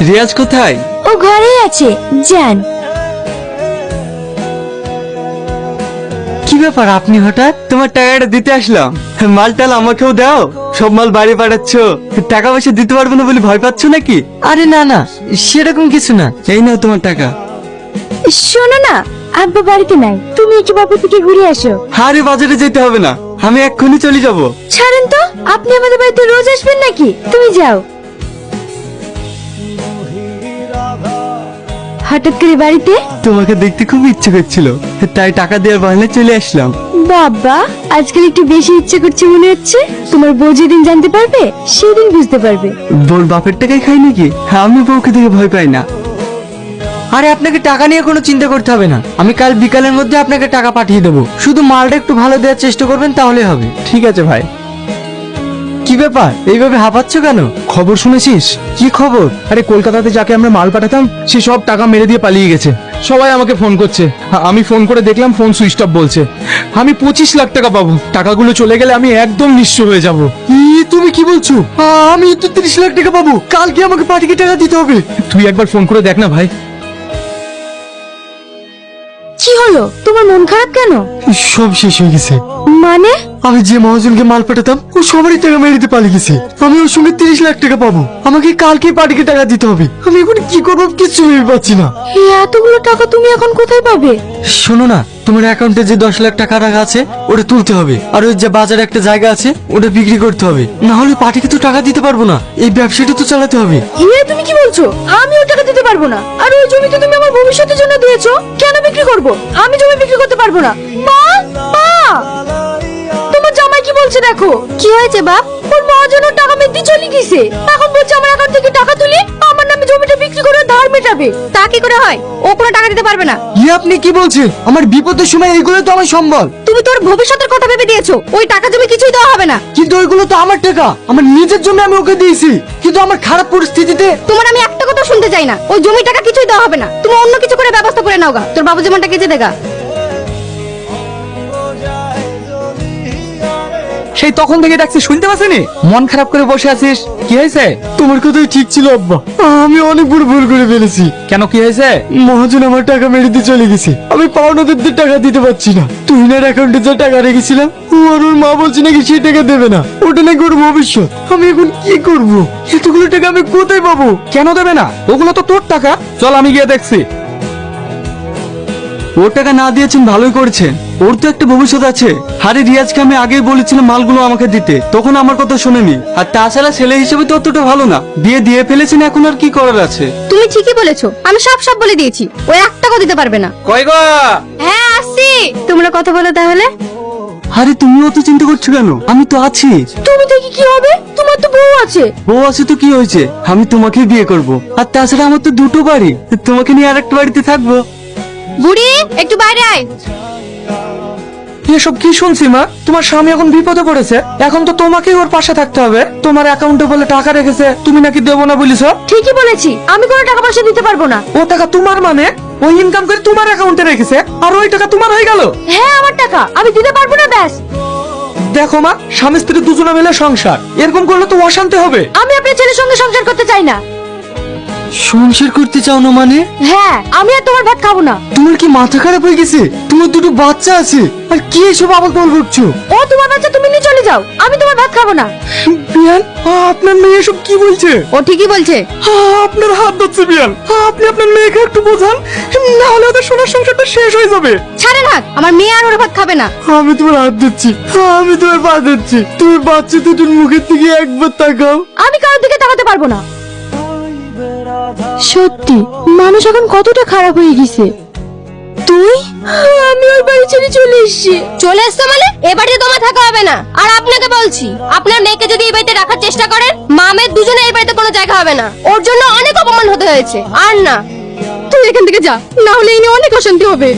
রিয়াজ কোথায়? ও ঘরেই আছে, যান। কি ব্যাপার আপনি হঠাৎ? তোমার টাকাটা দিতে আসলাম। মালটাল আমাকেও দাও। সব মাল বাড়ি পাঠাচ্ছ, টাকা পয়সা দিতে পারবো না বলে ভয় পাচ্ছ নাকি? আরে না না, সেরকম কিছু না। এই নাও তোমার টাকা। শোনো না, আব্বা বাড়িতে নাই, তুমি একটু বাপের থেকে ঘুরে আসো। আরে বাজারে যেতে হবে না, আমি এক্ষুনি চলে যাব। ছাড়েন তো, আপনি আমাদের বাড়িতে রোজ আসবেন নাকি? তুমি যাও। হঠাৎ করে বাড়িতে? তোমাকে দেখতে খুব ইচ্ছে করছিল, তাই টাকা দেওয়ার বাহানায় চলে আসলাম। বাবা, আজকাল একটু বেশি ইচ্ছে করছে মনে হচ্ছে। তোমার বউ যেদিন জানতে পারবে সেদিন বুঝতে পারবে। বউর বাপের টাকাই খাই নাকি? আমি বউকে দেখে ভয় পাই না। আরে আপনাকে টাকা নিয়ে কোনো চিন্তা করতে হবে না, আমি কাল বিকালের মধ্যে আপনাকে টাকা পাঠিয়ে দেবো। শুধু মালটা একটু ভালো দেওয়ার চেষ্টা করবেন, তাহলে হবে। ঠিক আছে ভাই। কি ব্যাপার, এইভাবে হাঁপাচ্ছ কেন? খবর শুনেছিস? কি খবর? আরে কলকাতাতে যাকে আমরা মাল পাঠাতাম সে সব টাকা মেরে দিয়ে পালিয়ে গেছে। সবাই আমাকে ফোন করছে, আমি ফোন করে দেখলাম ফোন সুইচ অফ বলছে। আমি 25 লাখ টাকা পাবো, টাকাগুলো চলে গেলে আমি একদম নিঃস্ব হয়ে যাব। তুমি কি বলছো? আমি তো 30 লাখ টাকা পাবো, কালকে আমাকে পাঠিয়ে টাকা দিতে হবে। তুই একবার ফোন করে দেখ না ভাই। কি হলো, তোমার মন খারাপ কেন? সব শেষ হয়ে গেছে। মানে? আমি যে মহাজনকে মাল পাঠাতাম ও সবারই টাকা মেরে দিতে পালিয়ে গেছে। আমি ওর সঙ্গে 30 লাখ টাকা পাবো, আমাকে কালকে পাঠিয়ে টাকা দিতে হবে। আমি এখন কি করবো কিছু ভেবে পাচ্ছি না। এতগুলো টাকা তুমি এখন কোথায় পাবে? শোনো না, তোমার অ্যাকাউন্টে যে 10 লাখ টাকা রাখা আছে ওটা তুলতে হবে, আর ওই যে বাজারে একটা জায়গা আছে ওটা বিক্রি করতে হবে, না হলে পার্টিকে তো টাকা দিতে পারবো না। এই ব্যবসাটা তো চালাতে হবে। তুমি কি বলছো? আমি ওই টাকা দিতে পারবো না। আর ওই জমি তো তুমি আমার ভবিষ্যতের জন্য দিয়েছো, কেন বিক্রি করব? আমি জমি বিক্রি করতে পারবো না। মা, মা, তোমার জামাই কি বলছে দেখো। কি হয়েছে বাপ? ওর মহাজন ওর টাকা মেরে দিয়ে চলে গেছে, এখন বলছে আমার অ্যাকাউন্ট থেকে টাকা তুলে আমার নামে জমিটা বিক্রি করে ধার মেটাবে। তা কি করে হয়? ও কোনো টাকা দিতে পারবে না। আপনি কি বলছেন? আমার বিপদের সময় এইগুলো তো আমার সম্বল। তুমি তোর ভবিষ্যতের কথা ভেবে দিয়েছো, ওই টাকা জমি কিছুই দেওয়া হবে না। কিন্তু ওইগুলো তো আমার টাকা, আমার নিজের জন্য আমি ওকে দিয়েছি। কিন্তু আমার খারাপ পরিস্থিতিতে তোমার আমি একটা কথা শুনতে চাই না, ওই জমি টাকা কিছুই দেওয়া হবে না। তুমি অন্য কিছু করে ব্যবস্থা করে নাও গা, তোর বাবু যেমনটা কেচে দেগা। সেই তখন থেকে ডাকছি শুনতে পাচ্ছিনি? মন খারাপ করে বসে আছিস, কি হয়েছে? তোমার কথাই ঠিক ছিল আব্বা, আমি অনেক বড় ভুল করে ফেলেছি। কেন, কি হয়েছে? মহাজন আমার টাকা মেরে দিয়ে চলে গেছে, আমি পাওনাদারদের টাকা দিতে পারছি না। তুহিনার অ্যাকাউন্টে যে টাকা রেখেছিলাম ও আর ওর মা বলছে নাকি সেই টাকা দেবে না, ওটা নাকি ওর ভবিষ্যৎ। আমি এখন কি করব? এতগুলো টাকা আমি কোথায় পাবো? কেন দেবে না? ওগুলো তো তোর টাকা, চল আমি গিয়ে দেখছি। ওর টাকা না দিয়েছেন ভালোই করেছেন, ওর তো একটা ভবিষ্যৎ আছে। আরে রিয়াজকে আমি আগেই বলেছিলাম মালগুলো আমাকে দিতে, তখন আমার কথা শোনেনি। আর তাছাড়া ছেলে হিসেবে তো অতটা ভালো না, বিয়ে দিয়ে ফেলেছেন, এখন আর কি করার আছে? তুমি ঠিকই বলেছো, আমি সব বলে দিয়েছি, ও এক টাকা দিতে পারবে না। কই গো? হ্যাঁ আসছি। তোমরা কথা বলো তাহলে। আরে তুমি অত চিন্তা করছো কেন? আমি তো আছি। তুমি থেকে কি হবে? তোমার তো বউ আছে। বউ আছে তো কি হয়েছে, আমি তোমাকে বিয়ে করব। আর তাছাড়া আমার তো দুটো বাড়ি, তোমাকে নিয়ে আরেকটা বাড়িতে থাকবো। বুড়ি, একটু বাইরে আয়। এসব কি শুনছি মা? তোমার স্বামী এখন বিপদে পড়েছে, এখন তো তোমাকেই ওর পাশে থাকতে হবে। তোমার অ্যাকাউন্টে বলে টাকা রেখেছে, তুমি নাকি দেবো না বলিস। ঠিকই বলেছি, আমি কোনো টাকা পয়সা দিতে পারবো না। ও টাকা তোমার মানে? ওই ইনকাম করে তোমার অ্যাকাউন্টে রেখেছে, আর ওই টাকা তোমার হয়ে গেল? হ্যাঁ আমার টাকা, আমি দিতে পারবো না, ব্যাস। দেখো মা, স্বামী স্ত্রী দুজনে মিলে সংসার, এরকম করলে তো অশান্তি হবে। আমি আপনার ছেলের সঙ্গে সংসার করতে চাই না। সংসার করতে চাও না মানে? হ্যাঁ, আমি আর তোমার ভাত খাবো না। তোমার কি মাথা খারাপ হয়ে গেছে? তোমার দুটো বাচ্চা আছে, আর কি এসব আবার বল করছো? ও তোমার বাচ্চা, তুমি নিয়ে চলে যাও, আমি তোমার ভাত খাবো না। বিয়ান, আপনার মেয়ে এসব কি বলছে? ও ঠিকই বলছে। আপনার হাত ধরছে বিয়ান, আপনি আপনার মেয়েকে একটু বোঝান, না হলে ওদের সোনার সংসারটা শেষ হয়ে যাবে। ছাড়েন হাত, আমার মেয়ে আর ওর ভাত খাবে না। আমি তোমার হাত দিচ্ছি, আমি তোমার পা দিচ্ছি, তুমি বাচ্চা দুটোর মুখের দিকে একবার তাকাও। আমি কারোর দিকে তাকাতে পারবো না। সত্যি মানুষ এখন কতটা খারাপ হয়ে গেছে। তুই? আমি ওর বাড়ি ছেড়ে চলে এসেছি। চলে আসছো মানে? এ বাড়িতে তোমার থাকা হবে না। আর আপনাকে বলছি, আপনার মেয়েকে যদি এই বাড়িতে রাখার চেষ্টা করেন, মামের দুজনে এই বাড়িতে কোনো জায়গা হবে না। ওর জন্য অনেক অপমান হতে হয়েছে। আর না, তুই এখান থেকে যা, না হলে এই নিয়ে অনেক অশান্তি হবে।